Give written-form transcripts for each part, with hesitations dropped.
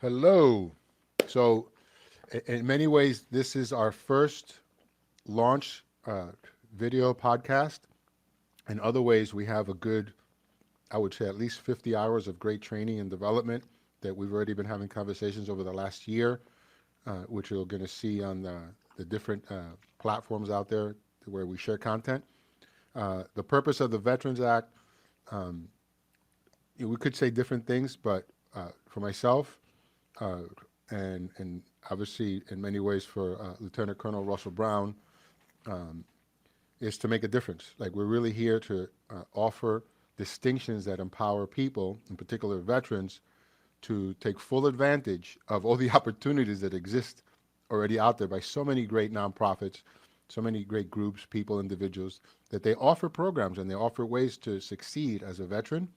Hello. So, in many ways, this is our first launch video podcast. In other ways, we have a good, I would say, at least 50 hours of great training and development that we've already been having conversations over the last year, which you're going to see on the different platforms out there where we share content. The purpose of the Veterans Act, um, we could say different things, but for myself, uh, and obviously in many ways for Lieutenant Colonel Russell Brown, um, is to make a difference. Like we're really here to offer distinctions that empower people, in particular veterans, to take full advantage of all the opportunities that exist already out there by so many great nonprofits, so many great groups, people, individuals, that they offer programs and they offer ways to succeed as a veteran.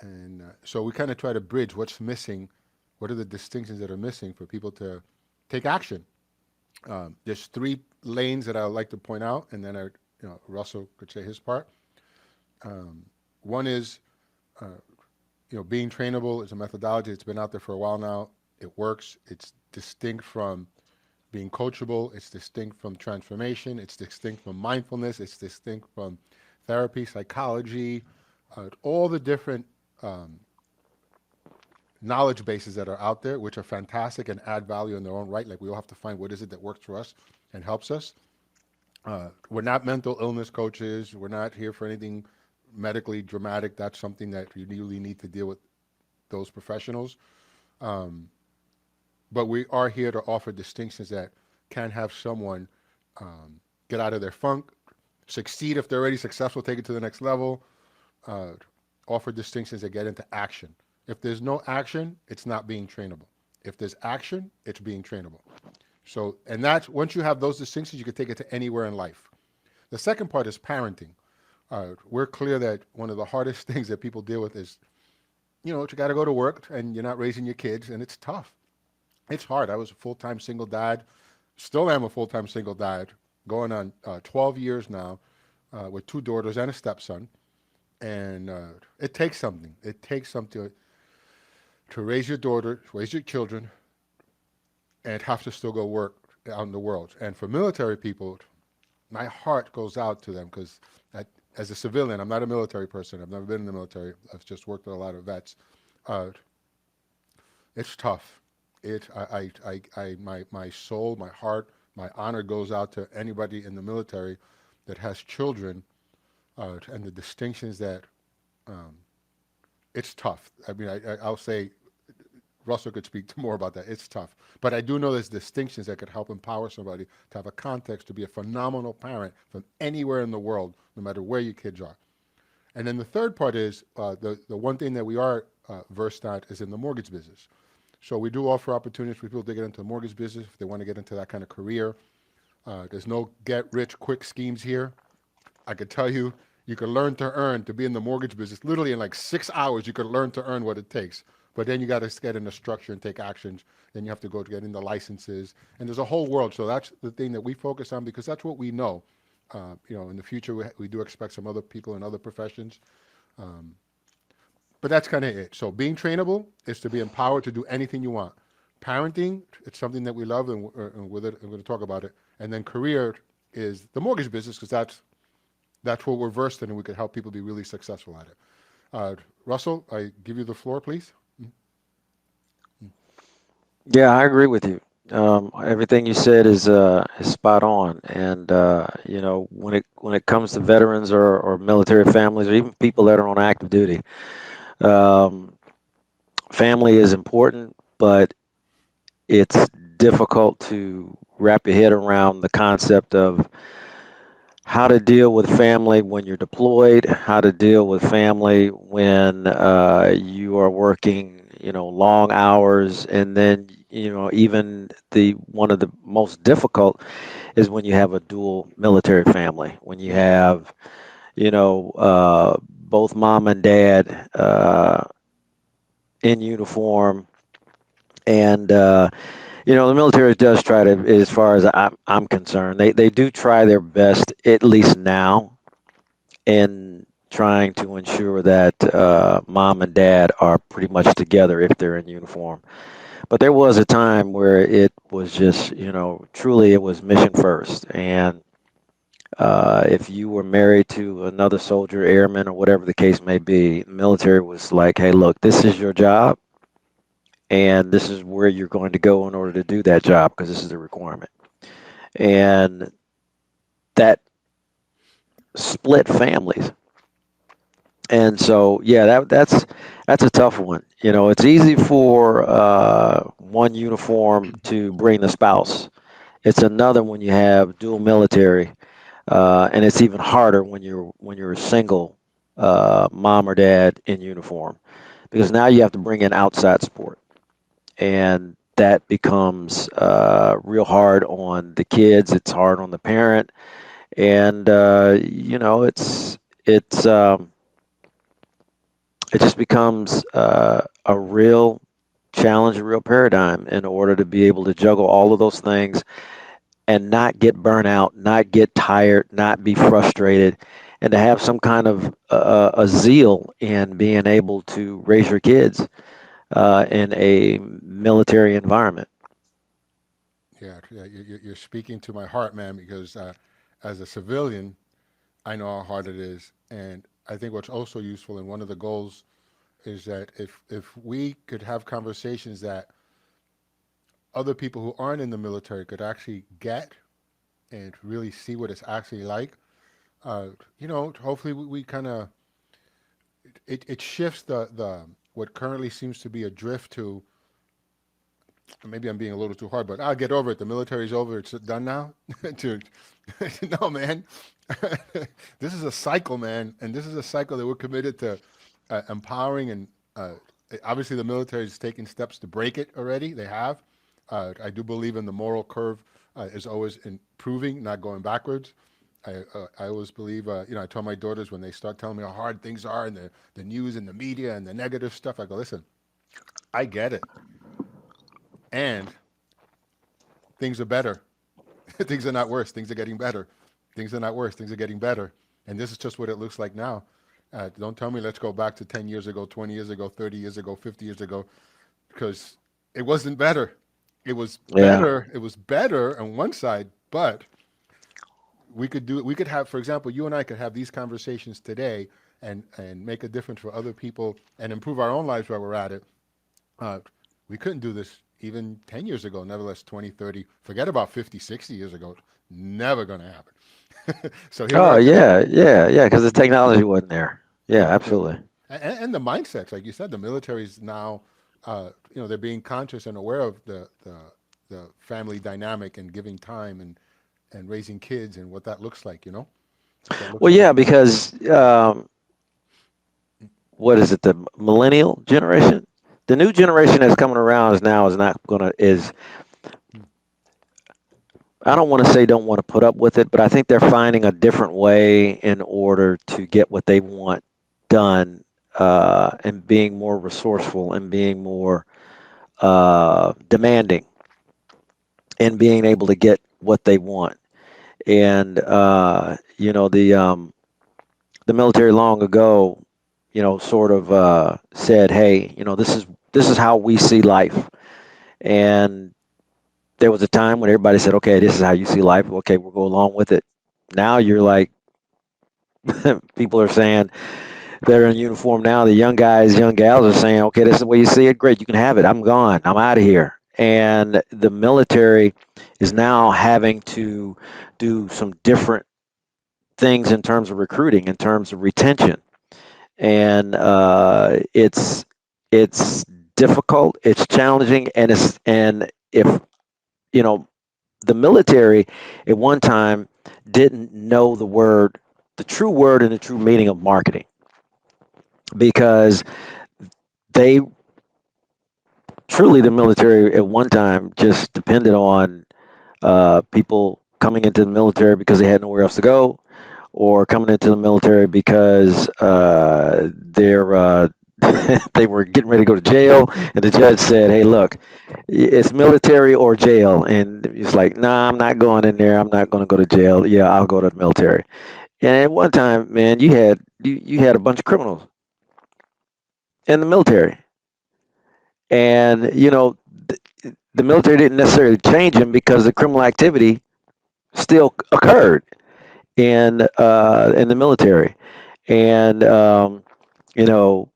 And so we kind of try to bridge what's missing, what are the distinctions that are missing for people to take action. There's three lanes that I would like to point out, and then Russell could say his part. Um, One is, uh, being trainable is a methodology that's been out there for a while now. It works. It's distinct from being coachable. It's distinct from transformation. It's distinct from mindfulness. It's distinct from therapy, psychology, all the different um, knowledge bases that are out there, which are fantastic and add value in their own right. Like we all have to find what is it that works for us and helps us. We're not mental illness coaches. We're not here for anything medically dramatic. That's something that you really need to deal with those professionals. Um, but we are here to offer distinctions that can have someone get out of their funk, succeed if they're already successful, take it to the next level, uh, offer distinctions that get into action. If there's no action, it's not being trainable. If there's action, it's being trainable. So, and that's once you have those distinctions, you can take it to anywhere in life. The second part is parenting. We're clear that one of the hardest things that people deal with is, you got to go to work and you're not raising your kids, and it's tough. It's hard. I was a full time single dad, still am a full time single dad, going on 12 years now, with two daughters and a stepson. And it takes something. It takes something to raise your daughter, raise your children, and have to still go work out in the world. And for military people, my heart goes out to them because as a civilian, I'm not a military person. I've never been in the military. I've just worked with a lot of vets. Uh, it's tough. My soul, my heart, my honor goes out to anybody in the military that has children, and the distinctions that um, it's tough. I mean, I'll say Russell could speak to more about that. It's tough. But I do know there's distinctions that could help empower somebody to have a context to be a phenomenal parent from anywhere in the world, no matter where your kids are. And then the third part is the one thing that we are versed at is in the mortgage business. So we do offer opportunities for people to get into the mortgage business if they want to get into that kind of career. There's no get rich quick schemes here. I could tell you, you could learn to earn to be in the mortgage business. Literally in like 6 hours, you could learn to earn what it takes. But then you got to get in the structure and take actions. Then you have to go to get in the licenses. And there's a whole world. So that's the thing that we focus on because that's what we know. In the future, we do expect some other people in other professions. Um, but that's kind of it. So being trainable is to be empowered to do anything you want. Parenting, it's something that we love, and with it, I'm going to talk about it. And then career is the mortgage business because that's what we're versed in, and we could help people be really successful at it. Russell, I give you the floor, please. Yeah, I agree with you. Everything you said is spot on. And when it comes to veterans or military families or even people that are on active duty, um, family is important, but it's difficult to wrap your head around the concept of how to deal with family when you're deployed, how to deal with family when you are working, long hours, and then even the one of the most difficult is when you have a dual military family, when you Mm. have both mom and dad in uniform, and the military does try to, as far as I'm concerned, they do try their best, at least now, in trying to ensure that mom and dad are pretty much together if they're in uniform. But there was a time where it was just, truly it was mission first. And if you were married to another soldier, airman, or whatever the case may be, the military was like, hey, look, this is your job, and this is where you're going to go in order to do that job because this is the requirement. And that split families. And so, yeah, that's a tough one. It's easy for one uniform to bring the spouse. It's another when you have dual military, and it's even harder when you're a single mom or dad in uniform, because now you have to bring in outside support, and that becomes real hard on the kids. It's hard on the parent, and it just becomes a real challenge, a real paradigm in order to be able to juggle all of those things and not get burnt out, not get tired, not be frustrated, and to have some kind of a zeal in being able to raise your kids in a military environment. Yeah, yeah, you're speaking to my heart, man, because as a civilian, I know how hard it is. And I think what's also useful, and one of the goals is that if we could have conversations that other people who aren't in the military could actually get and really see what it's actually like, hopefully we kind of it shifts the what currently seems to be a drift to, maybe I'm being a little too hard, but I'll get over it. The military's over. It's done now. to, no, man. This is a cycle, man, and this is a cycle that we're committed to empowering. And obviously, the military is taking steps to break it already. They have. I do believe in the moral curve is always improving, not going backwards. I always believe, I tell my daughters when they start telling me how hard things are and the news and the media and the negative stuff, I go, listen, I get it. And things are better. Things are not worse. Things are getting better. Things are not worse. Things are getting better. And this is just what it looks like now. Don't tell me let's go back to 10 years ago, 20 years ago, 30 years ago, 50 years ago, because it wasn't better. It was Yeah. better. It was better on one side, but we could have, for example, you and I could have these conversations today and make a difference for other people and improve our own lives while we're at it. Uh, we couldn't do this even 10 years ago, nevertheless 20, 30, forget about 50, 60 years ago. Never going to happen. So here we Oh, are today. yeah, yeah, yeah, because the technology wasn't there. Yeah, Yeah. absolutely. And the mindsets, like you said, the military is now, they're being conscious and aware of the family dynamic and giving time and raising kids and what that looks like, what that looks Well, like. yeah, because what is it, the millennial generation? The new generation that's coming around is not gonna is I don't want to say don't want to put up with it, but I think they're finding a different way in order to get what they want done, and being more resourceful and being more demanding and being able to get what they want. And the military long ago, sort of said, "Hey, this is how we see life." And there was a time when everybody said, "Okay, this is how you see life. Okay, we'll go along with it." Now you're like, people are saying they're in uniform now. The young guys, young gals are saying, "Okay, this is the way you see it. Great, you can have it. I'm gone. I'm out of here." And the military is now having to do some different things in terms of recruiting, in terms of retention, and it's difficult, it's challenging, and if you know the military at one time didn't know the true word and the true meaning of marketing, because they truly, the military at one time just depended on people coming into the military because they had nowhere else to go, or coming into the military because they were getting ready to go to jail, and the judge said, "Hey, look, it's military or jail," and he's like, "Nah, I'm not going in there. I'm not going to go to jail. Yeah, I'll go to the military." And at one time, man, you had a bunch of criminals in the military, and the military didn't necessarily change them because the criminal activity still occurred in the military, and you know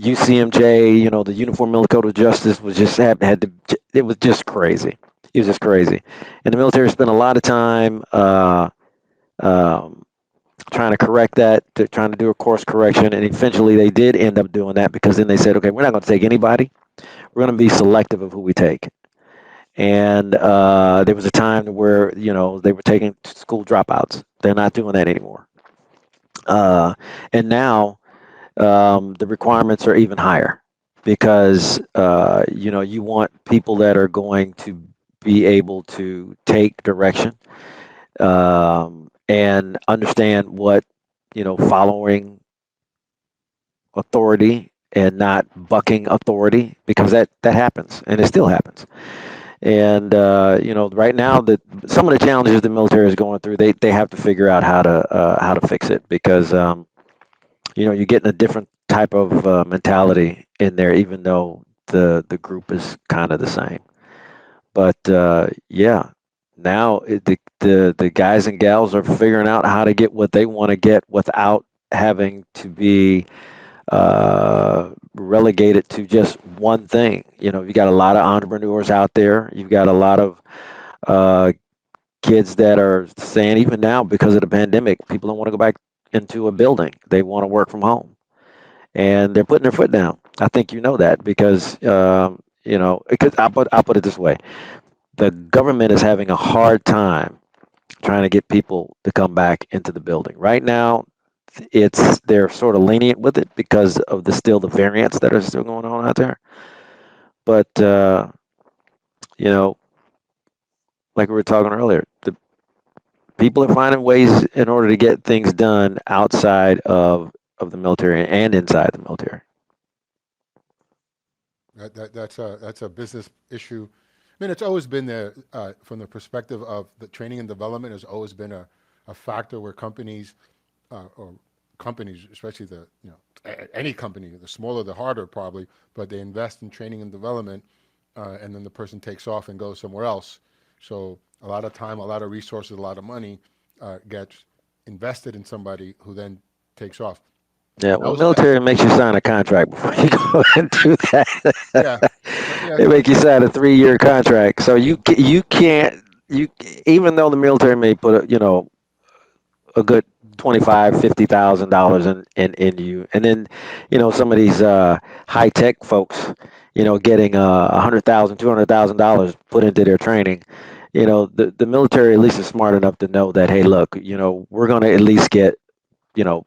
UCMJ, the Uniform Military Code of Justice was just had to. It was just crazy. It was just crazy, and the military spent a lot of time um, trying to correct that, trying to do a course correction, and eventually they did end up doing that because then they said, okay, we're not going to take anybody. We're going to be selective of who we take. And there was a time where they were taking school dropouts. They're not doing that anymore. Uh, and now the requirements are even higher because you want people that are going to be able to take direction and understand what following authority and not bucking authority, because that happens and it still happens. And right now, that some of the challenges the military is going through, they have to figure out how to fix it, because you're getting a different type of mentality in there, even though the group is kind of the same. But yeah, now the guys and gals are figuring out how to get what they want to get without having to be relegated to just one thing. You got a lot of entrepreneurs out there. You've got a lot of uh, kids that are saying, even now, because of the pandemic, people don't want to go back into a building. They want to work from home, and they're putting their foot down. I think you know that because because I'll put it this way: the government is having a hard time trying to get people to come back into the building right now. They're sort of lenient with it because of the variants that are still going on out there. But you know, like we were talking earlier, the people are finding ways in order to get things done outside of the military and inside the military. That's a business issue. I mean, it's always been there from the perspective of the training and development has always been a factor where companies or companies, especially any company, the smaller the harder probably, but they invest in training and development, and then the person takes off and goes somewhere else. So a lot of time, a lot of resources, a lot of money gets invested in somebody who then takes off. Yeah, That well, was that. military makes you sign a contract before you go and do that. Yeah, yeah. They make you sign a 3-year contract, so you can't you even though the military may put a good 25, $50,000 in you, and then some of these high tech folks getting $100,000, $200,000 put into their training. The military at least is smart enough to know that, hey, look, we're going to at least get you know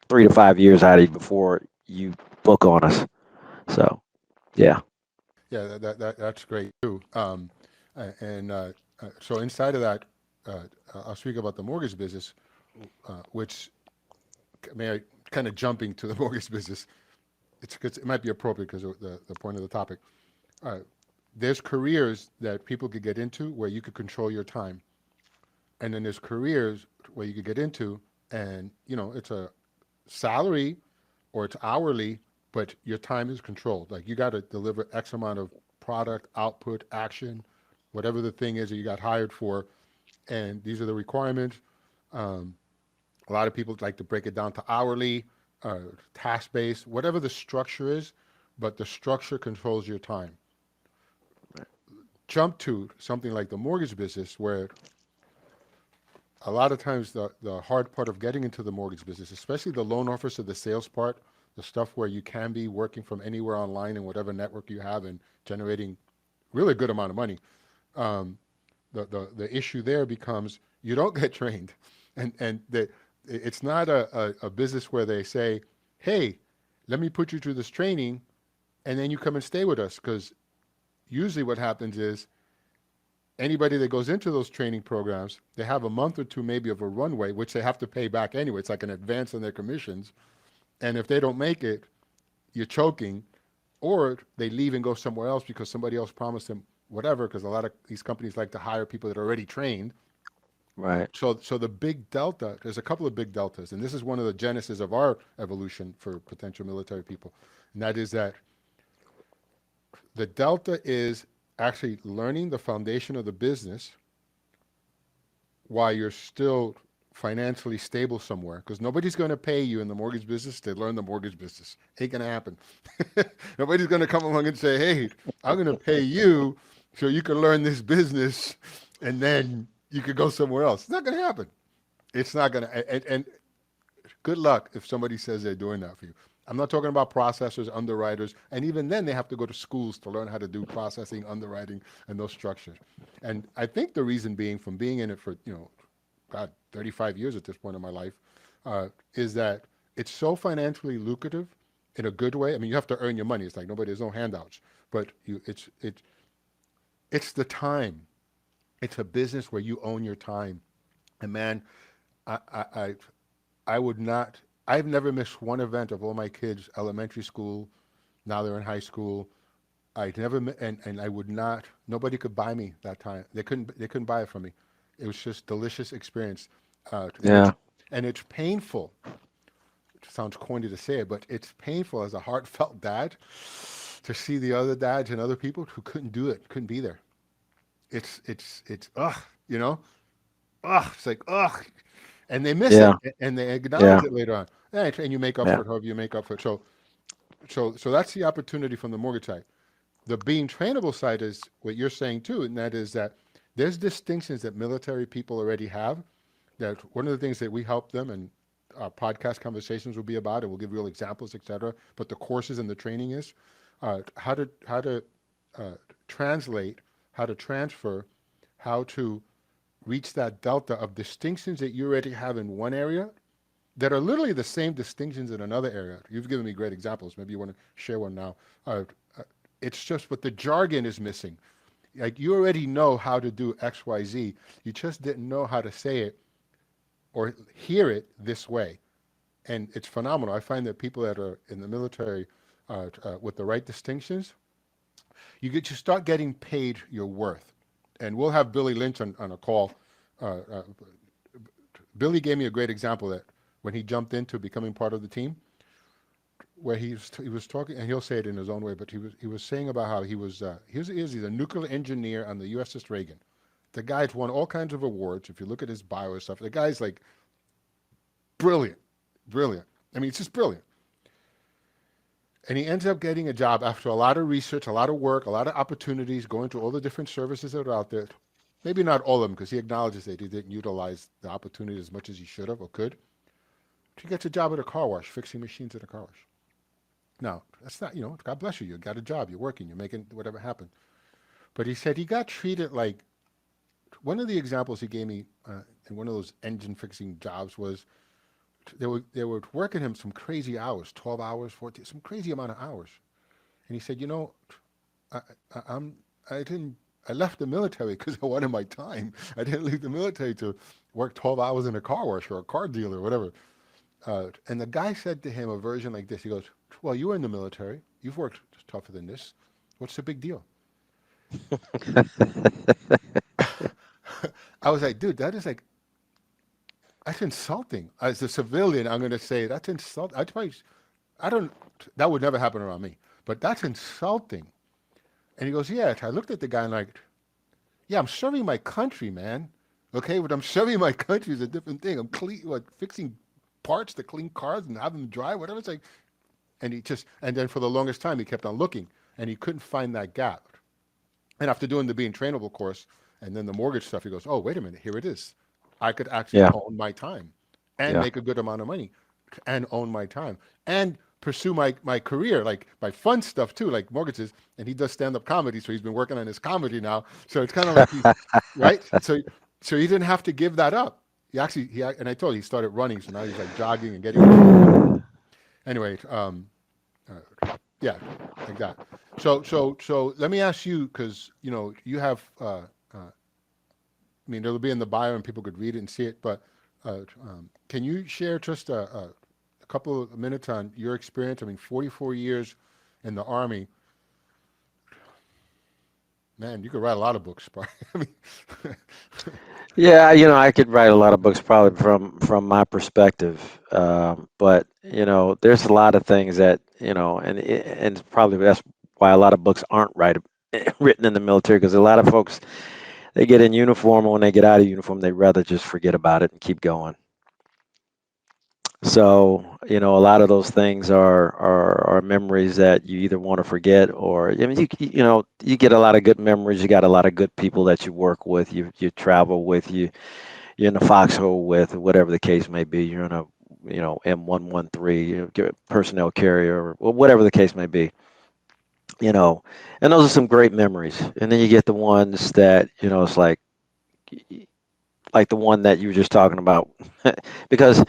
3 to 5 years out of you before you book on us. So yeah. Yeah, that's great too. And so inside of that, uh, I'll speak about the mortgage business, which may I kind of jumping to the mortgage business. It might be appropriate because of the point of the topic. Uh, there's careers that people could get into where you could control your time, and then there's careers where you could get into, and it's a salary or it's hourly, but your time is controlled. Like you got to deliver X amount of product, output, action, whatever the thing is that you got hired for, and these are the requirements. Um, a lot of people like to break it down to hourly, task based, whatever the structure is, but the structure controls your time. Jump to something like the mortgage business, where a lot of times the hard part of getting into the mortgage business, especially the loan officer, the sales part, the stuff where you can be working from anywhere online and whatever network you have and generating really good amount of money. Um, the issue there becomes you don't get trained, and it's not a business where they say, hey, let me put you through this training and then you come and stay with us, because usually what happens is anybody that goes into those training programs, they have a month or two maybe of a runway, which they have to pay back anyway. It's like an advance on their commissions. And if they don't make it, you're choking, or they leave and go somewhere else because somebody else promised them whatever, because a lot of these companies like to hire people that are already trained. Right. So the big delta, there's a couple of big deltas, and this is one of the genesis of our evolution for potential military people, and that is that the delta is actually learning the foundation of the business while you're still financially stable somewhere, because nobody's going to pay you in the mortgage business to learn the mortgage business. Ain't going to happen. Nobody's going to come along and say, hey, I'm going to pay you so you can learn this business and then you could go somewhere else. It's not going to happen. It's not going to. And good luck if somebody says they're doing that for you. I'm not talking about processors, underwriters, and even then they have to go to schools to learn how to do processing, underwriting, and those structures. And I think the reason being, from being in it for, God, 35 years at this point in my life, is that it's so financially lucrative in a good way. I mean, you have to earn your money. It's like there's no handouts, but it's the time. It's a business where you own your time. And man, I, I, I I would not. I've never missed one event of all my kids, elementary school. Now they're in high school. I never and I would not. Nobody could buy me that time. They couldn't buy it from me. It was just delicious experience, and it's Yeah. painful. It sounds corny to say it, but it's painful as a heartfelt dad to see the other dads and other people who couldn't do it, couldn't be there. It's ugh, you know, ugh. It's like ugh, and they miss it, Yeah. and they acknowledge Yeah. it later on. And you make up Yeah. for it, however you make up for it. So that's the opportunity from the mortgage side. The being trainable side is what you're saying too, and that is that there's distinctions that military people already have. That one of the things that we help them, and our podcast conversations will be about it. We'll give real examples, etc. But the courses and the training is how to uh, translate, how to transfer, how to reach that delta of distinctions that you already have in one area that are literally the same distinctions in another area. You've given me great examples. Maybe you want to share one now. Uh, uh, it's just what the jargon is missing. Like you already know how to do X, Y, Z. You just didn't know how to say it or hear it this way. And it's phenomenal. I find that people that are in the military with the right distinctions, you start getting paid your worth. And we'll have Billy Lynch on a call. Uh, uh, Billy gave me a great example that when he jumped into becoming part of the team, where he was talking, and he'll say it in his own way, but he was saying about how he's a nuclear engineer on the USS Reagan. The guy's won all kinds of awards. If you look at his bio and stuff, the guy's like brilliant, brilliant. I mean, it's just brilliant. And he ends up getting a job after a lot of research, a lot of work, a lot of opportunities, going to all the different services that are out there. Maybe not all of them, because he acknowledges that he didn't utilize the opportunity as much as he should have or could. He gets a job at a car wash, fixing machines at a car wash. Now, that's not, God bless you. You got a job, you're working, you're making whatever happen. But he said he got treated like one of the examples he gave me in one of those engine fixing jobs was they were working him some crazy hours, 12 hours, 14, some crazy amount of hours. And he said, I, I, I'm, I didn't, I left the military because I wanted my time. I didn't leave the military to work 12 hours in a car wash or a car dealer or whatever. And the guy said to him a version like this. He goes, well, you were in the military. You've worked tougher than this. What's the big deal? I was like, dude, that's insulting. As a civilian, I'm going to say that's insulting. I don't, that would never happen around me, but that's insulting. And he goes, yeah. I looked at the guy and like, yeah, I'm serving my country, man. Okay, but I'm serving my country is a different thing. I'm fixing parts to clean cars and have them dry, whatever. It's like, and then for the longest time, he kept on looking and he couldn't find that gap. And after doing the being trainable course and then the mortgage stuff, he goes, oh, wait a minute, here it is. I could actually Yeah. own my time and Yeah. make a good amount of money and own my time and pursue my career, like my fun stuff too, like mortgages. And he does stand-up comedy. So he's been working on his comedy now. So it's kind of like he's right. So he didn't have to give that up. And I told you, he started running. So now he's like jogging and getting into shape. Anyway, yeah, like that. So let me ask you, because you have. I mean, it'll be in the bio and people could read it and see it. But can you share just a couple of minutes on your experience? I mean, 44 years in the Army. Man, you could write a lot of books, probably. I mean, Yeah, I could write a lot of books probably from my perspective, but there's a lot of things that and probably that's why a lot of books aren't written in the military because a lot of folks they get in uniform and when they get out of uniform they rather just forget about it and keep going. So a lot of those things are memories that you either want to forget or I mean you get a lot of good memories. You got a lot of good people that you work with, you travel with, you're in a foxhole with, whatever the case may be. You're in a, M113 personnel carrier, or whatever the case may be. You know, and those are some great memories. And then you get the ones that it's like the one that you were just talking about, because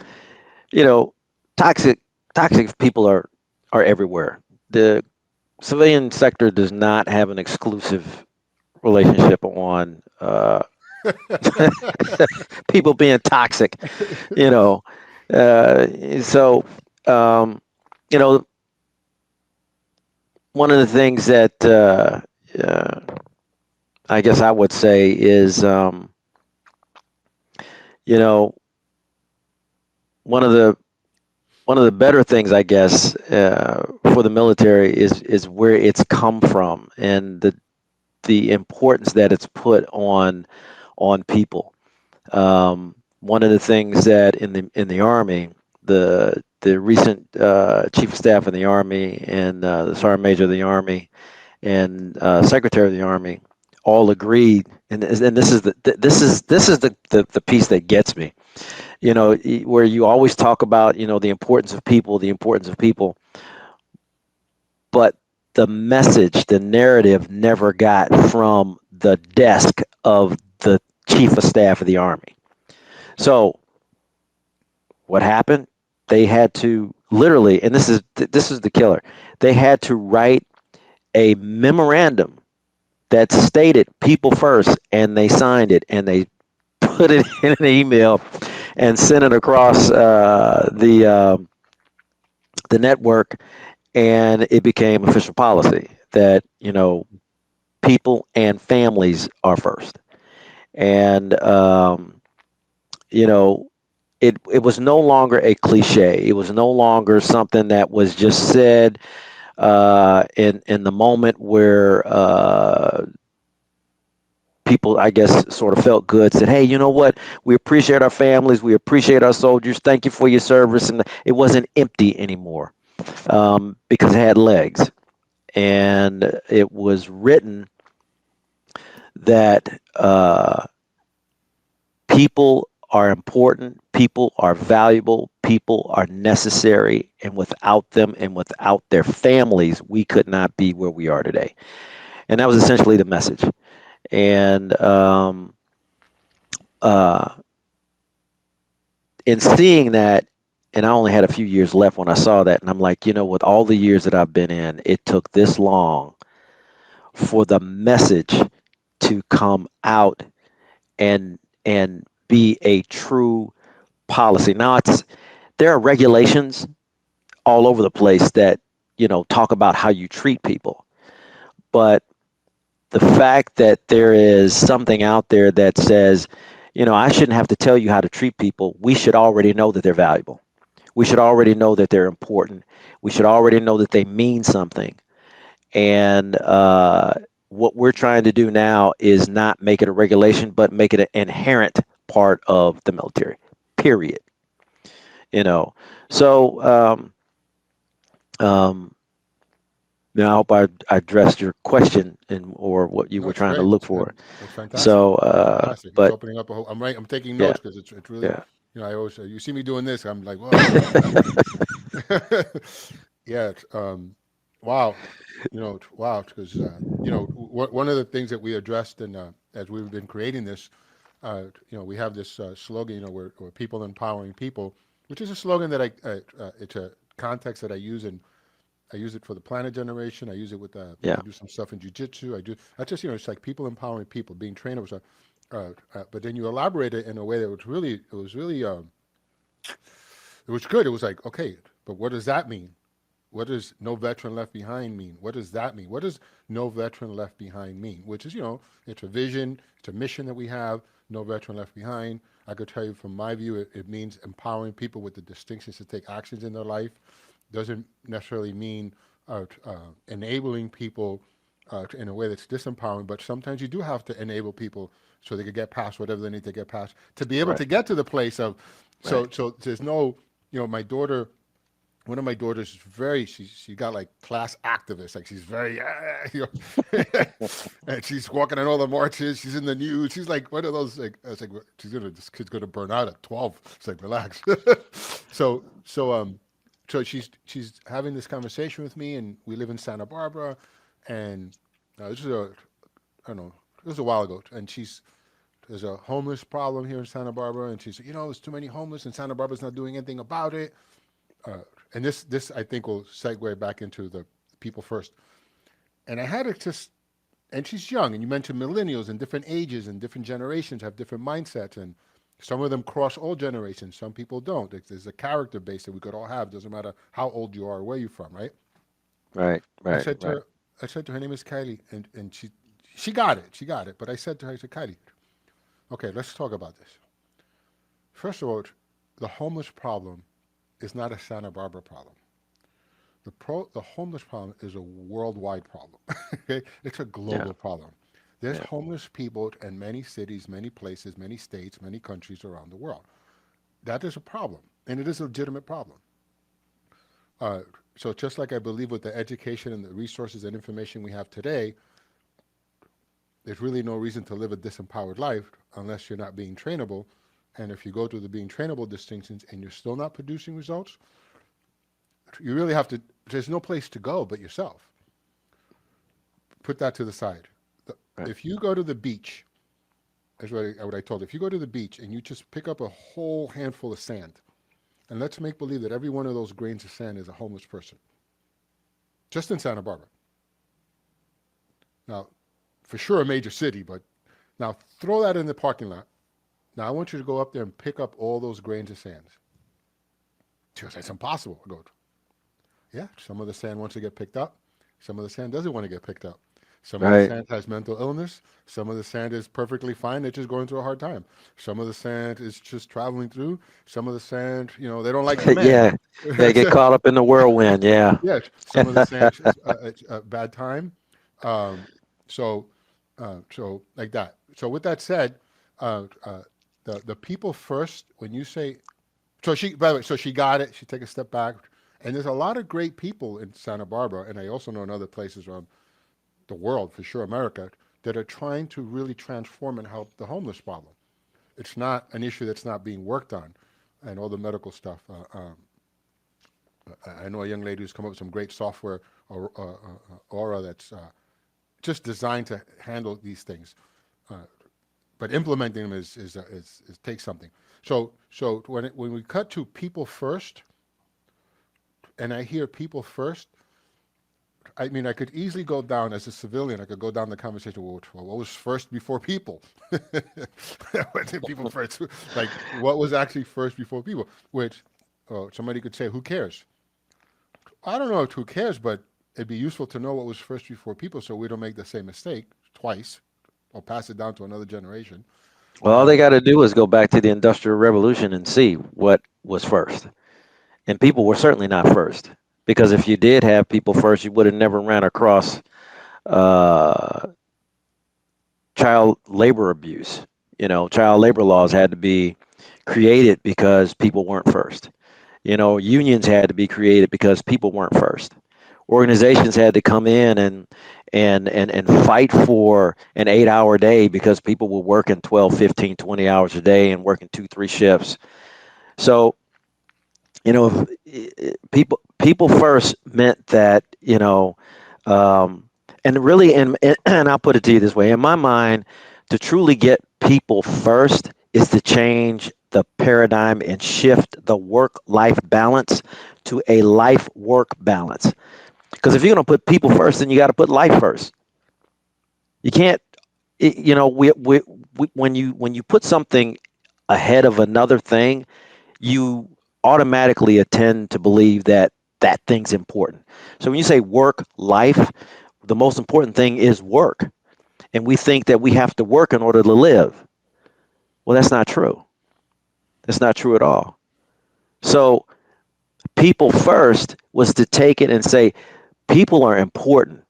you know, toxic toxic people are everywhere. The civilian sector does not have an exclusive relationship on people being toxic. You know, so um, you know one of the things that uh, I guess I would say is you know one of the better things I guess for the military is where it's come from and the importance that it's put on people. One of the things that in the Army, the recent Chief of Staff in the Army and the Sergeant Major of the Army and Secretary of the Army all agreed, and this is the piece that gets me. Where you always talk about the importance of people, but the message, the narrative never got from the desk of the Chief of Staff of the Army. So what happened? They had to literally, and this is the killer. They had to write a memorandum that stated people first, and they signed it, and they put it in an email and sent it across the network, and it became official policy that people and families are first, and you know it was no longer a cliche. It was no longer something that was just said in the moment where people, I guess, sort of felt good, said, "Hey, you know what? We appreciate our families. We appreciate our soldiers. Thank you for your service." And it wasn't empty anymore because it had legs, and it was written that people are important, people are valuable, people are necessary, and without them and without their families, we could not be where we are today. And that was essentially the message. And uh, in seeing that, and I only had a few years left when I saw that, and I'm like, with all the years that I've been in, it took this long for the message to come out and be a true policy. Now there are regulations all over the place that talk about how you treat people, but the fact that there is something out there that says, I shouldn't have to tell you how to treat people. We should already know that they're valuable. We should already know that they're important. We should already know that they mean something. And what we're trying to do now is not make it a regulation, but make it an inherent part of the military. Period. You know. So um, now I hope I addressed your question and or what you No, were it's trying to great. look for. It's fantastic. So, It's fantastic. It's but opening up a whole. I'm right. I'm taking yeah, notes because it's really, yeah, I always you see me doing this. I'm like, whoa, yeah. Wow. Wow. Because one of the things that we addressed and as we've been creating this, we have this slogan. We're people empowering people, which is a slogan that it's a context that I use it for the planet generation. I use it with I yeah, do some stuff in jujitsu. I just it's like people empowering people, being trainable. So, but then you elaborate it in a way that was really it was good. It was like, okay, but what does that mean? what does no veteran left behind mean? What does that mean? What does no veteran left behind mean? Which is, it's a vision, it's a mission that we have, no veteran left behind. I could tell you from my view, it means empowering people with the distinctions to take actions in their life. Doesn't necessarily mean enabling people in a way that's disempowering, but sometimes you do have to enable people so they can get past whatever they need to get past to be able Right. to get to the place of, Right. so there's no, my daughter, one of my daughters is very she got like class activist, like she's very and she's walking on all the marches, she's in the news, she's like one of those, like I was like, this kid's gonna burn out at 12. It's like, relax. so so so she's having this conversation with me, and we live in Santa Barbara, and this is I don't know, it was a while ago, and there's a homeless problem here in Santa Barbara, and she said, there's too many homeless, and Santa Barbara's not doing anything about it. And this I think will segue back into the people first. And I had to just, and she's young, and you mentioned millennials and different ages and different generations have different mindsets, and some of them cross all generations. Some people don't. There's a character base that we could all have. Doesn't matter how old you are or where you're from, right? Right. I Right. said to Right. her, I said to her, name is Kylie, and she got it. She got it. But I said, Kylie, okay, let's talk about this. First of all, the homeless problem is not a Santa Barbara problem. The homeless problem is a worldwide problem. Okay, it's a Yeah. global problem. There's Yeah. homeless people in many cities, many places, many states, many countries around the world. That is a problem, and it is a legitimate problem. Uh, so just like I believe with the education and the resources and information we have today, there's really no reason to live a disempowered life unless you're not being trainable. And if you go through the being trainable distinctions and you're still not producing results, you really have to, there's no place to go but yourself. Put that to the side. Right. If you go to the beach, that's what I told. If you go to the beach and you just pick up a whole handful of sand, and let's make believe that every one of those grains of sand is a homeless person, just in Santa Barbara. Now, for sure a major city, but now throw that in the parking lot. Now I want you to go up there and pick up all those grains of sand. She goes, that's impossible. I go, yeah, some of the sand wants to get picked up. Some of the sand doesn't want to get picked up. Some of the Right. sand has mental illness. Some of the sand is perfectly fine. They're just going through a hard time. Some of the sand is just traveling through. Some of the sand, they don't like the man. Yeah. They get caught up in the whirlwind. Yeah. Yes, some of the sand is a bad time. Um, so, so like that. So with that said, the people first. When you say, so she, by the way, so she got it. She take a step back, and there's a lot of great people in Santa Barbara, and I also know in other places around the world, for sure, America, that are trying to really transform and help the homeless problem. It's not an issue that's not being worked on, and all the medical stuff. I know a young lady who's come up with some great software, Aura, that's just designed to handle these things. Uh, but implementing them is takes something. So when we cut to people first, and I hear people first, I mean, I could easily go down as a civilian. I could go down the conversation. Well, what was first before people? What did people first? Like, what was actually first before people? Which, somebody could say, who cares? I don't know if who cares, but it'd be useful to know what was first before people, so we don't make the same mistake twice, or pass it down to another generation. Well, all they And got to do is go back to the Industrial Revolution and see what was first. And people were certainly not first. Because if you did have people first, you would have never ran across uh, child labor abuse. Child labor laws had to be created because people weren't first. Unions had to be created because people weren't first. Organizations had to come in and fight for an 8-hour day because people were working 12, 15, 20 hours a day and working 2, 3 shifts. So, people first meant that, and really, and I'll put it to you this way, in my mind, to truly get people first is to change the paradigm and shift the work-life balance to a life-work balance. Because if you're going to put people first, then you got to put life first. You can't, when you put something ahead of another thing, you automatically tend to believe that that thing's important. So when you say work life, the most important thing is work. And we think that we have to work in order to live. Well, that's not true. That's not true at all. So people first was to take it and say, people are important.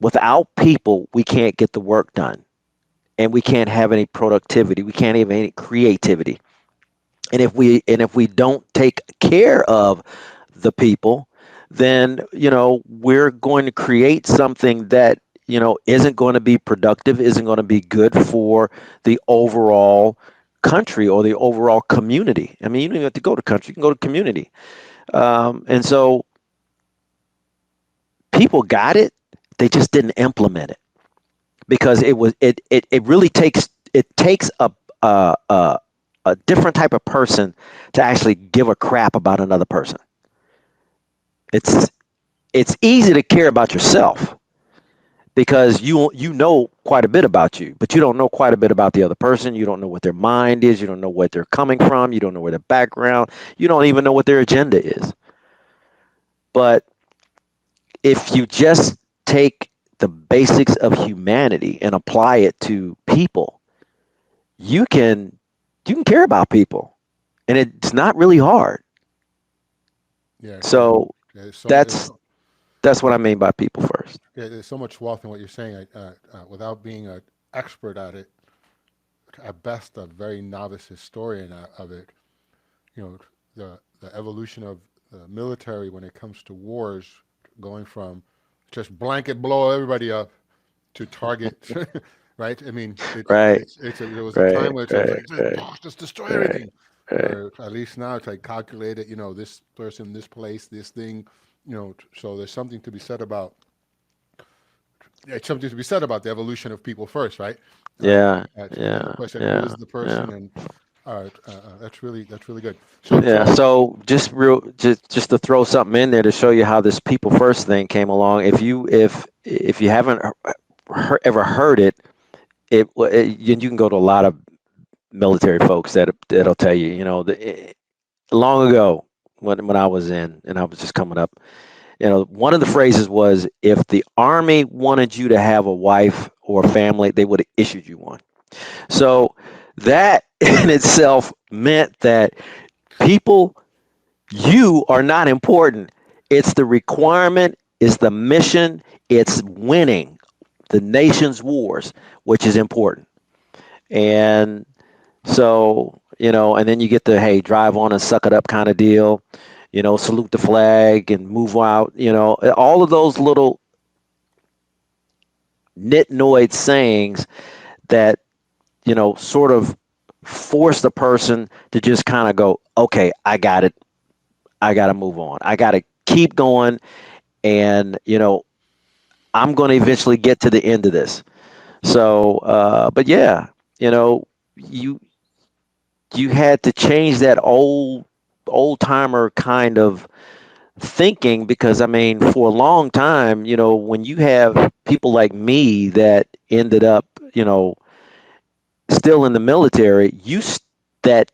Without people, we can't get the work done and we can't have any productivity. We can't have any creativity. And if we don't take care of the people, then we're going to create something that isn't going to be productive, isn't going to be good for the overall country or the overall community. I mean, you don't even have to go to country; you can go to community. And so people got it; they just didn't implement it because it really takes a different type of person to actually give a crap about another person. It's it's easy to care about yourself because you know quite a bit about you, but you don't know quite a bit about the other person. You don't know what their mind is. You don't know what they're coming from. You don't know where their background. You don't even know what their agenda is. But if you just take the basics of humanity and apply it to people, you can care about people, and it's not really hard. Yeah, So yeah, that's that's what I mean by people first. yeah, there's so much wealth in what you're saying. Without being an expert at it, at best a very novice historian of it, you know, the evolution of the military when it comes to wars, going from just blanket blow everybody up to target, right? I mean, Right, there was a time right, where it was right, like right, just destroy right, everything. right. Where at least now it's like calculated, this person, this place, this thing, so there's something to be said about something to be said about the evolution of people first, right? Yeah, And the yeah, question, who yeah, is the yeah. person? And that's really good. So Yeah, so just to throw something in there to show you how this people first thing came along. If you haven't ever heard it, you can go to a lot of military folks that'll tell you, long ago when I was in and I was just coming up, one of the phrases was if the army wanted you to have a wife or a family, they would have issued you one. So that in itself meant that people, you are not important. It's the requirement, it's the mission, it's winning the nation's wars, which is important. And so, and then you get the hey, drive on and suck it up kind of deal, salute the flag and move out, all of those little nitnoid sayings that, sort of force the person to just kind of go, okay, I got it. I got to move on. I got to keep going. And, I'm going to eventually get to the end of this. So, but yeah, you know, you you had to change that old timer kind of thinking because I mean, for a long time, when you have people like me that ended up, still in the military, that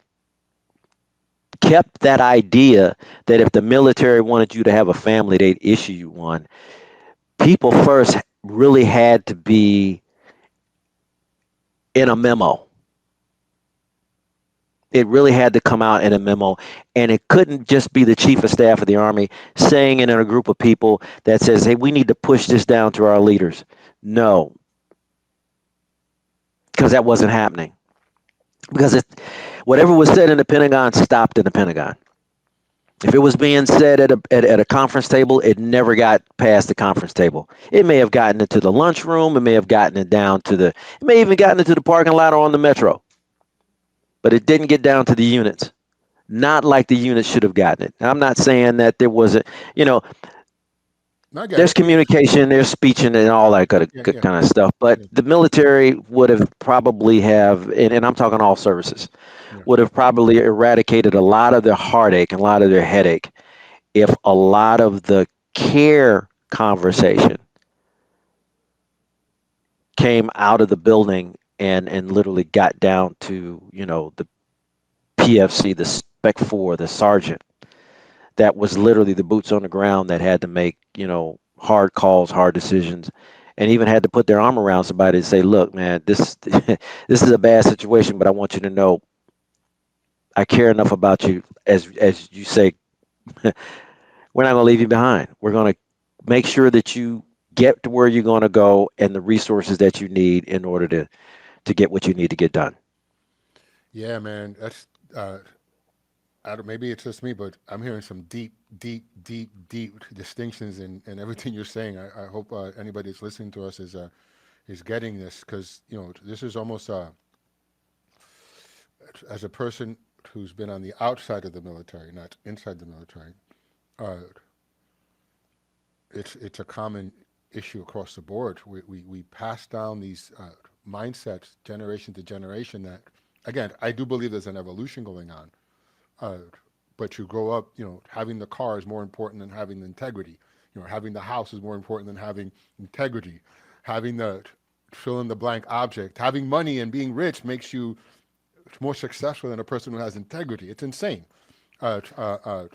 kept that idea that if the military wanted you to have a family, they'd issue you one. People first really had to be in a memo. It really had to come out in a memo, and it couldn't just be the chief of staff of the army saying it in a group of people that says, "Hey, we need to push this down to our leaders." No, because that wasn't happening. Because whatever was said in the Pentagon stopped in the Pentagon. If it was being said at a conference table, it never got past the conference table. It may have gotten into the lunchroom. It may have gotten it down to it may even gotten into the parking lot or on the metro, but it didn't get down to the units. Not like the units should have gotten it. I'm not saying that there wasn't, you know, I get there's it. communication, there's speech, and all that Yeah, good yeah, kind of stuff. But yeah, the military would have probably have, and I'm talking all services, yeah. would have probably eradicated a lot of their heartache and a lot of their headache if a lot of the care conversation came out of the building and literally got down to the PFC, the spec 4, the sergeant that was literally the boots on the ground that had to make, hard calls, hard decisions, and even had to put their arm around somebody and say, "Look, man, this this is a bad situation, but I want you to know I care enough about you, as you say, we're not going to leave you behind. We're going to make sure that you get to where you're going to go and the resources that you need in order to get what you need to get done." Yeah, man. That's I don't, maybe it's just me, but I'm hearing some deep, deep, deep, deep distinctions in everything you're saying. I hope anybody that's listening to us is getting this, because this is almost as a person who's been on the outside of the military, not inside the military. Uh, it's a common issue across the board. We pass down these mindsets generation to generation. That, again, I do believe there's an evolution going on. Uh, but you grow up, having the car is more important than having the integrity. Having the house is more important than having integrity. Having the fill in the blank object, having money and being rich makes you more successful than a person who has integrity. It's insane. Uh, uh, uh,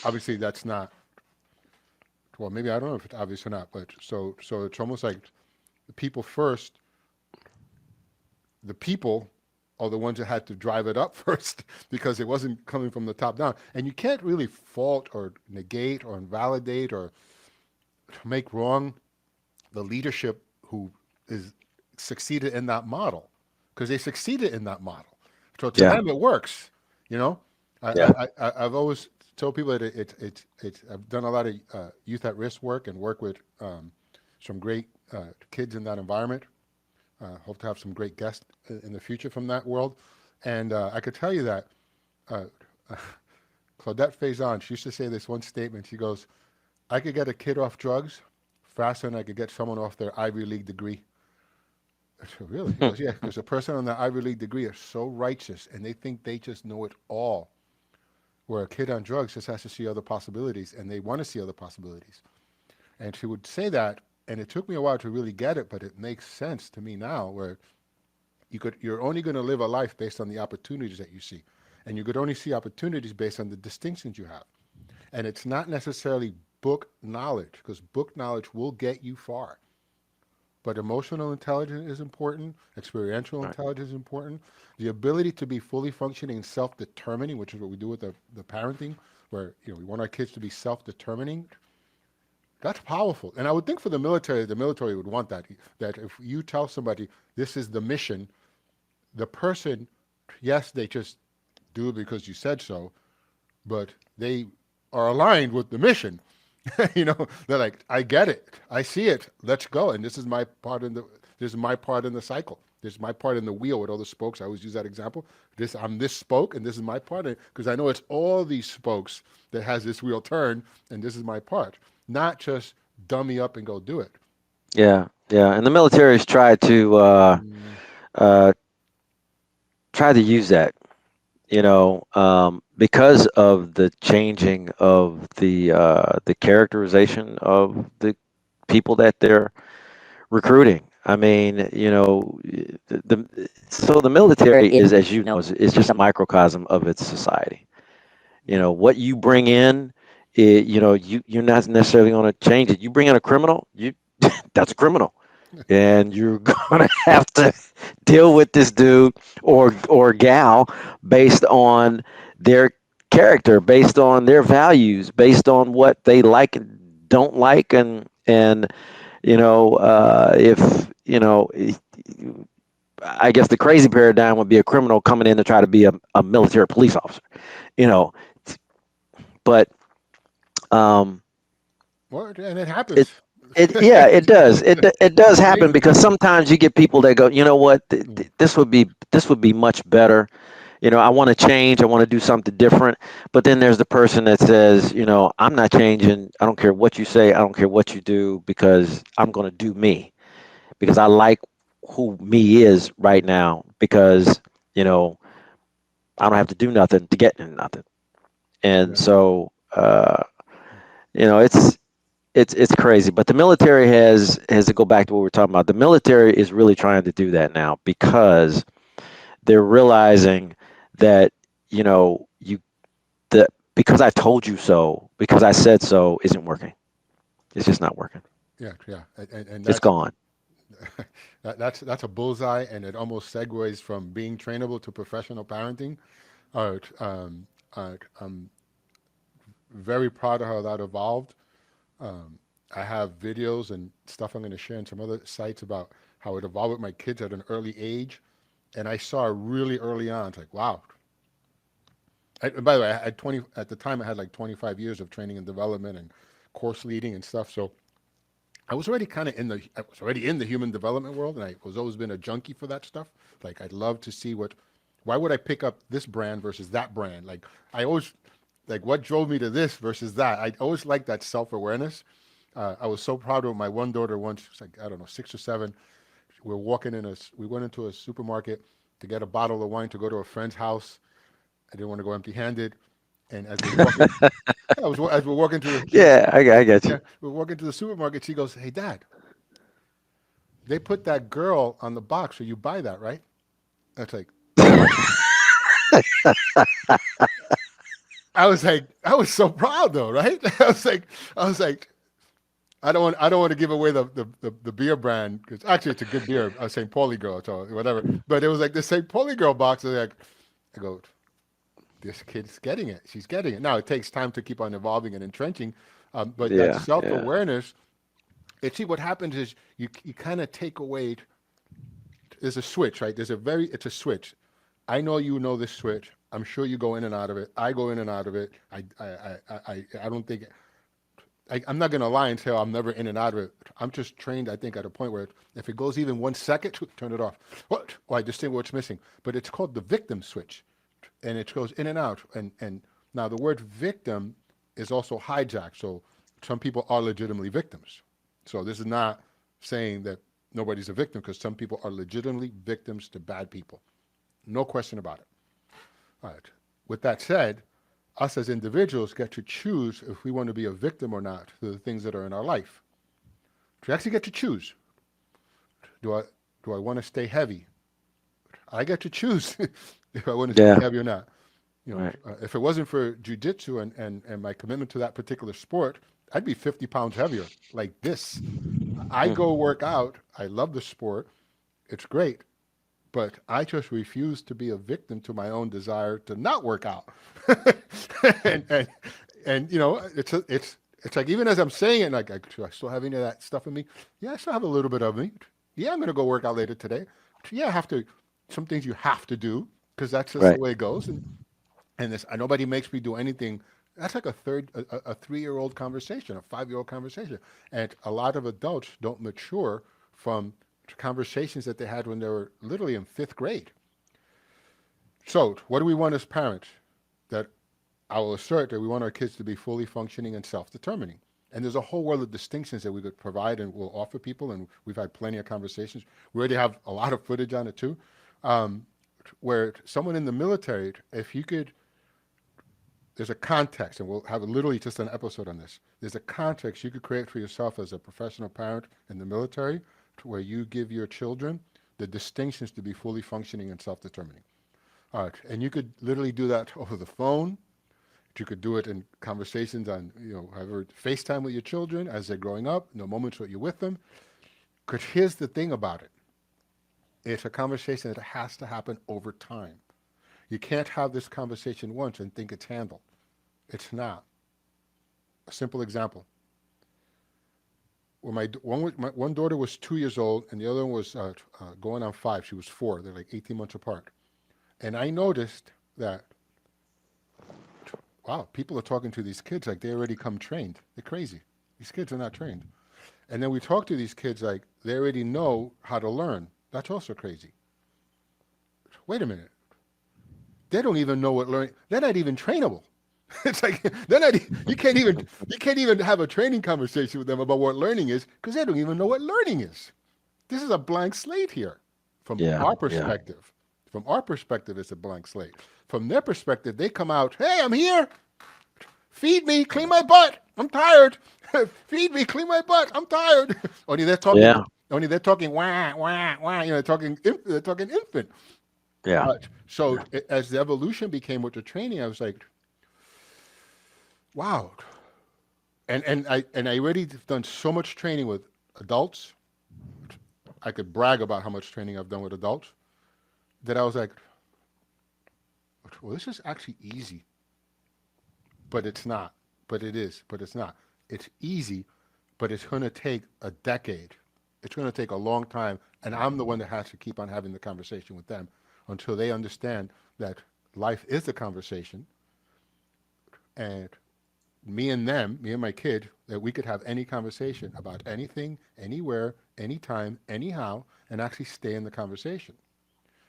Obviously, that's not. Well, maybe I don't know if it's obvious or not, but so it's almost like the people first. The people are the ones that had to drive it up first, because it wasn't coming from the top down. And you can't really fault or negate or invalidate or make wrong the leadership who is succeeded in that model, because they succeeded in that model. So to Yeah, them, it works. You know, yeah, I've always told people that I've done a lot of youth at risk work and work with some great kids in that environment. Hope to have some great guests in the future from that world. And I could tell you that uh, Claudette Faison, she used to say this one statement. She goes, I could get a kid off drugs faster than I could get someone off their Ivy League degree. I said, really? He goes, yeah, because a person on the Ivy League degree is so righteous and they think they just know it all. Where a kid on drugs just has to see other possibilities, and they want to see other possibilities. And she would say that, and it took me a while to really get it, but it makes sense to me now, where you're only going to live a life based on the opportunities that you see. And you could only see opportunities based on the distinctions you have. And it's not necessarily book knowledge, because book knowledge will get you far. But emotional intelligence is important, experiential right. intelligence is important. The ability to be fully functioning and self-determining, which is what we do with the parenting, where we want our kids to be self-determining. That's powerful. And I would think for the military would want that. That if you tell somebody this is the mission, the person, yes, they just do it because you said so, but they are aligned with the mission. They're like, I get it, I see it, let's go. And this is my part in the cycle. This is my part in the wheel with all the spokes. I always use that example. I'm this spoke, and this is my part, because I know it's all these spokes that has this wheel turn, and this is my part. Not just dummy up and go do it. Yeah, yeah. And the military's Mm, uh, tried to use that, because of the changing of the characterization of the people that they're recruiting. I mean, so the military is, as you know, is just a microcosm of its society. mm, What you bring in, you're not necessarily going to change it. You bring in a criminal, that's a criminal, and you're gonna have to deal with this dude or gal based on their character, based on their values, based on what they like and don't like, and if I guess the crazy paradigm would be a criminal coming in to try to be a military police officer, you know, but um, well, and it it happens. yeah, it does. It does It's happen amazing. because sometimes you get people that go, you know what, Mm, this would be much better. I want to change. I want to do something different. But then there's the person that says, I'm not changing. I don't care what you say. I don't care what you do because I'm going to do me because I like who me is right now because you know I don't have to do nothing to get in nothing. And yeah. so it's it's crazy, but the military has to go back to what we're talking about. The military is really trying to do that now because they're realizing that you because I told you so, because I said so, isn't working. It's just not working. Yeah, yeah, and It's gone. that's a bullseye, and it almost segues from being trainable to professional parenting. I'm very proud of how that evolved. Um, I have videos and stuff I'm going to share in some other sites about how it evolved with my kids at an early age, and I saw really early on. It's like, wow. And by the way, I had 20 at the time. I had like 25 years of training and development and course leading and stuff. So I was already kind of in the I was already in the human development world, and I was always been a junkie for that stuff. Like I'd love to see why would I pick up this brand versus that brand? Like I always like what drove me to this versus that. I always liked that self awareness. I was so proud of my one daughter once. She was like I don't know 6 or 7. We went into a supermarket to get a bottle of wine to go to a friend's house. I didn't want to go empty handed. And as we're walking, yeah, as we're walking to Yeah, I get yeah, you. we're walking to the supermarket. She goes, "Hey, Dad, they put that girl on the box, so you buy that, right?" That's like, I was so proud though, right? I was like, I don't want to give away the beer brand because actually it's a good beer, a St. Pauli girl, so whatever. But it was like the St. Pauli girl box. I go, this kid's getting it. She's getting it. Now it takes time to keep on evolving and entrenching, but that Yeah, self yeah, awareness. And see what happens is you kind of take away. There's a switch, right? It's a switch. I know you know this switch. I'm sure you go in and out of it. I go in and out of it. I don't think I'm not gonna lie and say, oh, I'm never in and out of it. I'm just trained, I think, at a point where if it goes even 1 second, turn it off. What? Well, I distinguish what's missing. But it's called the victim switch, and it goes in and out. And now the word victim is also hijacked. So some people are legitimately victims. So this is not saying that nobody's a victim because some people are legitimately victims to bad people. No question about it. All right. With that said, us as individuals get to choose if we want to be a victim or not to the things that are in our life. We actually get to choose. Do I do I want to stay heavy? I get to choose if I want to stay yeah. heavy or not. Right. If it wasn't for jujitsu and my commitment to that particular sport, I'd be 50 pounds heavier like this. I Hmm. go work out. I love the sport. It's great. But I just refuse to be a victim to my own desire to not work out. and, and it's like even as I'm saying it, like do I still have any of that stuff in me? Yeah, I still have a little bit of me. Yeah, I'm gonna go work out later today. Yeah, I have to. Some things you have to do because that's just the Right. way it goes. And this, nobody makes me do anything. That's like a 3-year-old conversation, a 5-year-old conversation, and a lot of adults don't mature from conversations that they had when they were literally in 5th grade. So, what do we want as parents? That I will assert that we want our kids to be fully functioning and self-determining. And there's a whole world of distinctions that we could provide and will offer people, and we've had plenty of conversations. We already have a lot of footage on it too, um, where someone in the military, if you could there's a context, and we'll have literally just an episode on this. There's a context you could create for yourself as a professional parent in the military to where you give your children the distinctions to be fully functioning and self-determining. All right, and you could literally do that over the phone. You could do it in conversations on, however, FaceTime with your children as they're growing up, in the moments that you're with them. Because here's the thing about it. It's a conversation that has to happen over time. You can't have this conversation once and think it's handled. It's not. A simple example. When my one daughter was 2 years old and the other one was going on 5, she was 4. They're like 18 months apart. And I noticed that, wow, people are talking to these kids like they already come trained. They're crazy. These kids are not trained. And then we talk to these kids like they already know how to learn. That's also crazy. Wait a minute. They don't even know what learning. They're not even trainable. It's like they're not. You can't even have a training conversation with them about what learning is because they don't even know what learning is. This is a blank slate here, from Yeah. our Yeah. perspective. From our perspective, it's a blank slate. From their perspective, they come out. Hey, I'm here. Feed me, clean my butt. I'm tired. Feed me, clean my butt. I'm tired. Only they're talking. Yeah. Only they're talking wah wah wah. They're talking infant. Yeah. So as the evolution became with the training, I was like, wow. And I already done so much training with adults. I could brag about how much training I've done with adults that I was like, well, this is actually easy, but it's not. But it is, but it's not. It's easy, but it's going to take a decade. It's going to take a long time, and I'm the one that has to keep on having the conversation with them until they understand that life is a conversation, and me and them, me and my kid, that we could have any conversation about anything, anywhere, anytime, anyhow, and actually stay in the conversation.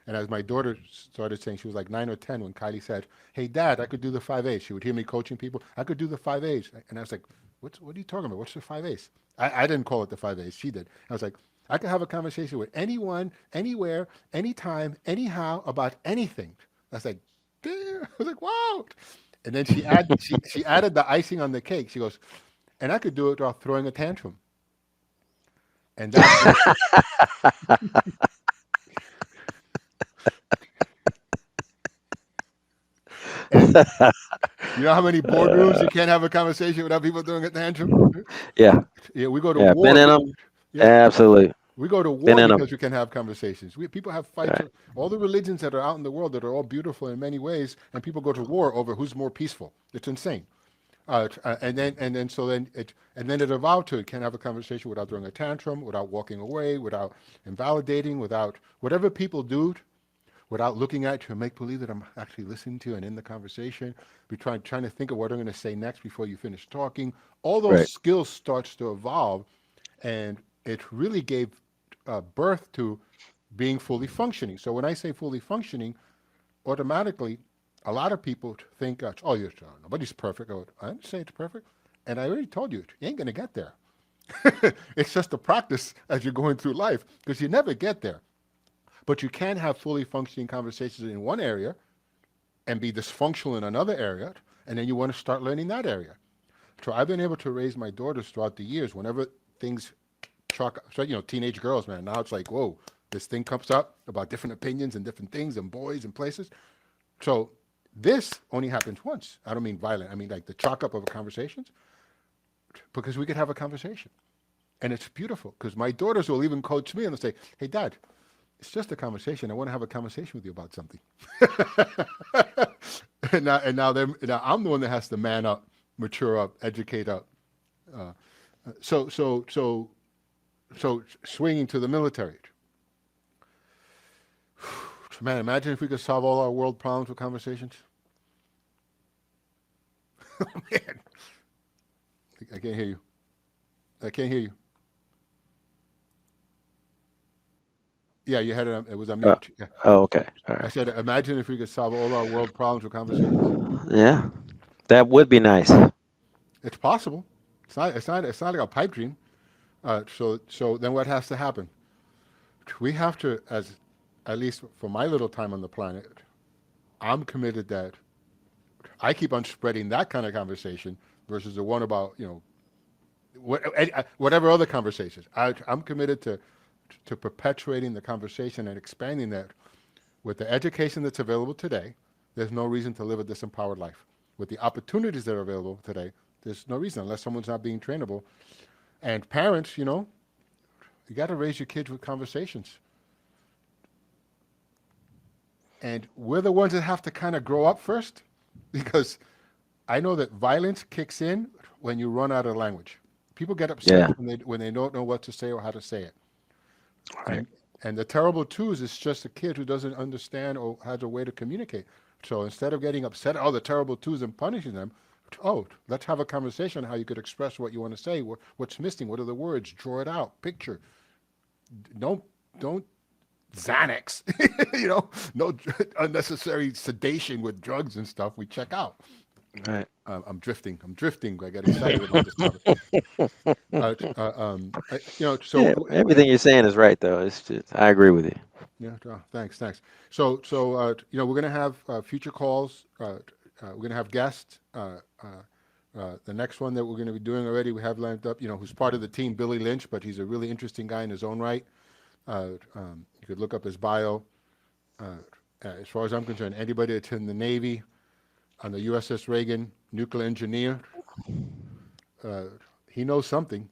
And as my daughter started saying, she was like 9 or 10 when Kylie said, "Hey, Dad, I could do the 5 A's." She would hear me coaching people. I could do the 5 A's. And I was like, what are you talking about? What's the 5 A's? I didn't call it the 5 A's. She did. I was like, I could have a conversation with anyone, anywhere, anytime, anyhow, about anything. I was like, damn. I was like, wow. And then she added the icing on the cake. She goes, and I could do it while throwing a tantrum. And that's when, and you know how many boardrooms you can't have a conversation without people doing a tantrum? Yeah, Yeah, we go to yeah, been war. in them. Yeah, Absolutely, we go to been war in them. because we can have conversations. People have fights. Right, All the religions that are out in the world that are all beautiful in many ways, and people go to war over who's more peaceful. It's insane. And then it evolved to it can't have a conversation without throwing a tantrum, without walking away, without invalidating, without whatever people do, without looking at you and make believe that I'm actually listening to you and in the conversation. Be trying to think of what I'm going to say next before you finish talking. All those right. skills starts to evolve, and it really gave birth to being fully functioning. So when I say fully functioning, automatically, a lot of people think, oh, you're nobody's perfect. I didn't say it's perfect, and I already told you, you ain't going to get there. It's just a practice as you're going through life because you never get there. But you can have fully functioning conversations in one area and be dysfunctional in another area, and then you want to start learning that area. So I've been able to raise my daughters throughout the years. Whenever things chalk, so, teenage girls, man, now it's like, whoa, this thing comes up about different opinions and different things and boys and places. So this only happens once. I don't mean violent. I mean like the chalk up of conversations because we could have a conversation. And it's beautiful because my daughters will even coach me and they'll say, hey, Dad, it's just a conversation. I want to have a conversation with you about something. and now I'm the one that has to man up, mature up, educate up. Uh, so so so so swinging to the military, man. Imagine if we could solve all our world problems with conversations. Man, I can't hear you. I can't hear you. Yeah, you had it. It was on Uh, mute. Yeah. oh, okay. All I right. said, imagine if we could solve all our world problems with conversations. Yeah, that would be nice. It's possible. It's not like a pipe dream. So then what has to happen? We have to, as at least for my little time on the planet, I'm committed that I keep on spreading that kind of conversation versus the one about whatever other conversations. I'm committed to perpetuating the conversation and expanding that with the education that's available today. There's no reason to live a disempowered life. With the opportunities that are available today, there's no reason unless someone's not being trainable. And parents, you got to raise your kids with conversations. And we're the ones that have to kind of grow up first because I know that violence kicks in when you run out of language. People get upset Yeah. when they don't know what to say or how to say it. Right. And the terrible twos is just a kid who doesn't understand or has a way to communicate. So instead of getting upset at all the terrible twos and punishing them, oh, let's have a conversation on how you could express what you want to say. What's missing? What are the words? Draw it out. Picture. Don't Xanax. No unnecessary sedation with drugs and stuff. We check out. Right. I'm drifting. I'm drifting. I get excited about this topic. Yeah, So everything you're saying is right, though. It's just, I agree with you. yeah, thanks. So we're gonna have future calls. We're gonna have guests. The next one that we're gonna be doing already, we have lined up. Who's part of the team, Billy Lynch, but he's a really interesting guy in his own right. You could look up his bio. Uh, as far as I'm concerned, anybody that's in the Navy, on the USS Reagan, nuclear engineer, uh, he knows something.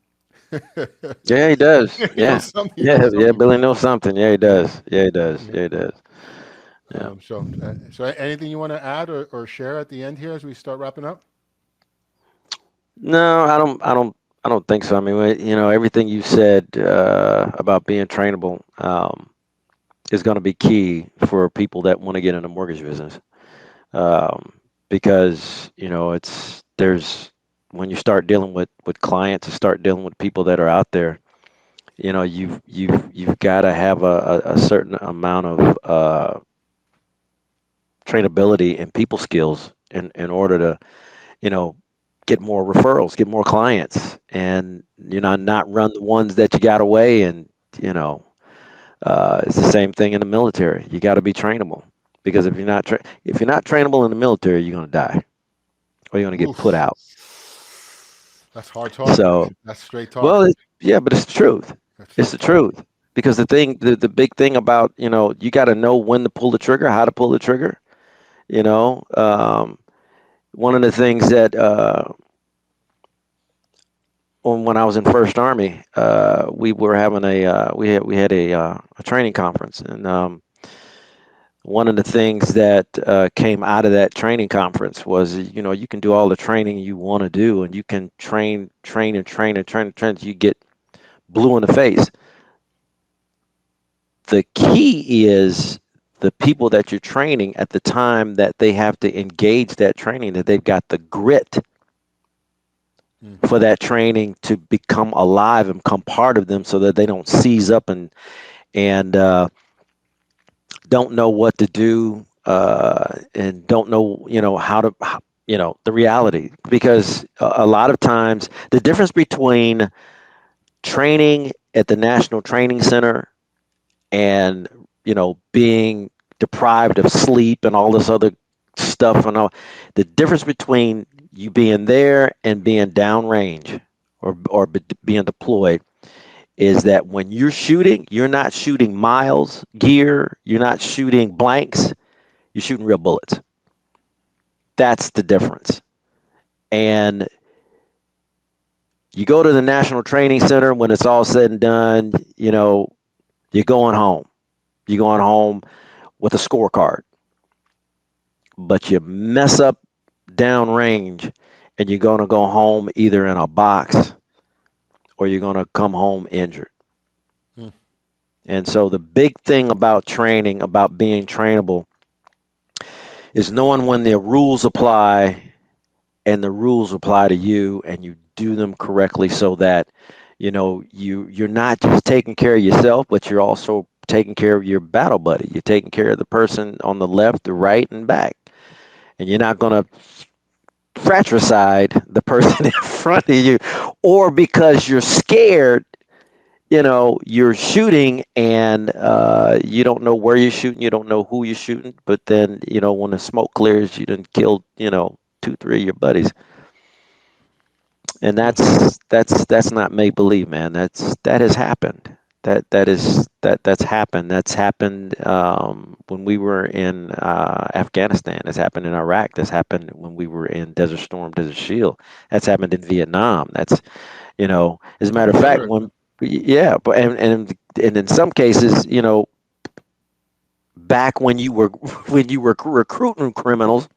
Yeah, he does. He Yeah. knows something. He Yeah, knows yeah, something with Billy that. knows something. Yeah, he Yeah, does. Yeah, he does. yeah. Yeah, he does. Yeah. So anything you want to add or share at the end here as we start wrapping up? No, I don't think so. I mean, everything you said about being trainable is going to be key for people that want to get in the mortgage business. Um, because there's when you start dealing with clients and start dealing with people that are out there, you've got to have a certain amount of trainability and people skills in order to you know get more referrals, get more clients, and not run the ones that you got away. And you know it's the same thing in the military. You got to be trainable because if you're not trainable in the military, you're going to die or you're going to get put Oof. out. That's hard talk, man. So, That's straight talk. well, yeah, but it's the truth. That's It's straight the talk. truth because the big thing about you got to know when to pull the trigger, how to pull the trigger. You know, one of the things that when I was in First Army, we were having we had a training conference, and one of the things that came out of that training conference was you can do all the training you want to do, and you can train and train and train and train until you get blue in the face. The key is the people that you're training at the time that they have to engage that training, that they've got the grit Mm. for that training to become alive and become part of them so that they don't seize up and don't know what to do and don't know the reality, because a lot of times the difference between training at the National Training Center and being deprived of sleep and all this other stuff and all, the difference between you being there and being downrange or being deployed is that when you're shooting, you're not shooting miles gear, you're not shooting blanks, you're shooting real bullets. That's the difference. And you go to the National Training Center, when it's all said and done, you're going home. You're going home with a scorecard, but you mess up downrange and you're going to go home either in a box or you're going to come home injured. Mm. And so the big thing about training, about being trainable, is knowing when the rules apply and the rules apply to you and you do them correctly so that you're not just taking care of yourself, but you're also taking care of your battle buddy. You're taking care of the person on the left, the right, and back. And you're not going to fratricide the person in front of you, or because you're scared, you're shooting and you don't know where you're shooting, you don't know who you're shooting, but then when the smoke clears, you done killed two, three of your buddies. And Yeah. that's not make believe, man. That has happened. That's happened. That's happened when we were in Afghanistan. That's happened in Iraq. That's happened when we were in Desert Storm, Desert Shield. That's happened in Vietnam. As a Oh, matter of for fact, sure. when yeah, but and in some cases, back when you were when you were recruiting criminals,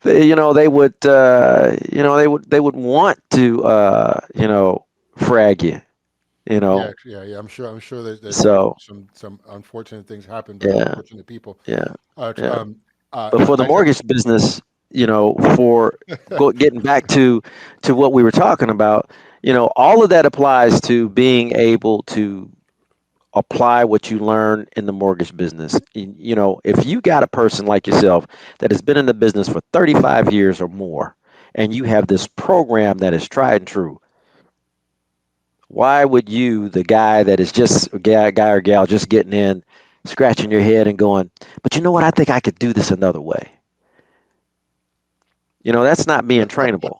they would they would want to frag you. you Yeah, know yeah, yeah. I'm sure there's been so some unfortunate things happen by yeah, unfortunate people. yeah, Uh, tr- yeah. um, But for the I know. mortgage business, for getting back to what we were talking about, all of that applies to being able to apply what you learn in the mortgage business. If you got a person like yourself that has been in the business for 35 years or more, and you have this program that is tried and true, why would you, the guy that is just a guy or gal just getting in, scratching your head and going, but you know what? I think I could do this another way. That's not being trainable.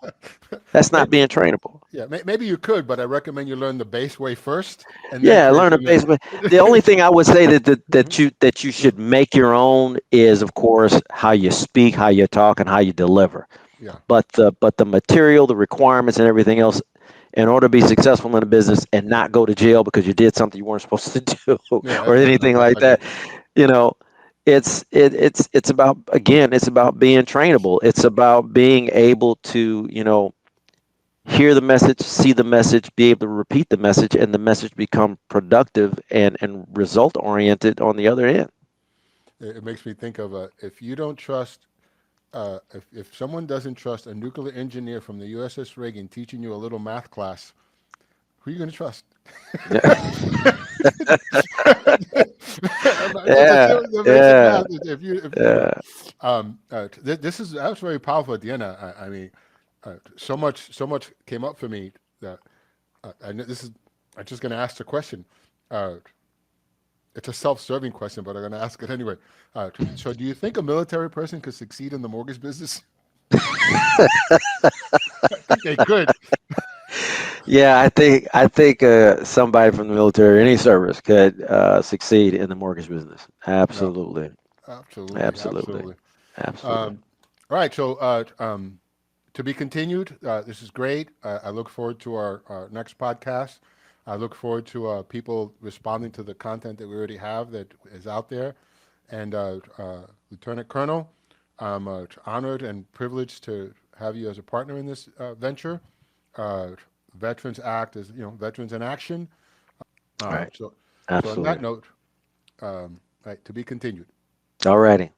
That's not Maybe, being trainable. yeah, maybe you could, but I recommend you learn the base way first and then Yeah, train learn a from there. basic. The only thing I would say Mhm. that you should make your own is, of course, how you speak, how you talk, and how you deliver. Yeah. but the material, the requirements, and everything else, in order to be successful in a business and not go to jail because you did something you weren't supposed to do Yeah. or I anything get. like I get. that, you know, it's about, again, it's about being trainable. It's about being able to, hear the message, see the message, be able to repeat the message, and the message become productive and result oriented on the other end. It makes me think of if you don't trust, if someone doesn't trust a nuclear engineer from the USS Reagan teaching you a little math class, who are you going to trust? Just Yeah, the basic yeah, math. yeah. This is that was very powerful at the end. I mean, so much came up for me that I know this is. I'm just going to ask the question. Uh, it's a self-serving question, but I'm going to ask it anyway. So, do you think a military person could succeed in the mortgage business? I think they could. Yeah, I think somebody from the military, any service, could succeed in the mortgage business. No, Absolutely, absolutely, absolutely, absolutely. absolutely. Um, all right. So, to be continued. This is great. I look forward to our next podcast. I look forward to people responding to the content that we already have that is out there. And Lieutenant Colonel, I'm honored and privileged to have you as a partner in this venture. Uh, Veterans Act is, Veterans in Action. All right, So on that absolutely. note, right, to be continued. All righty.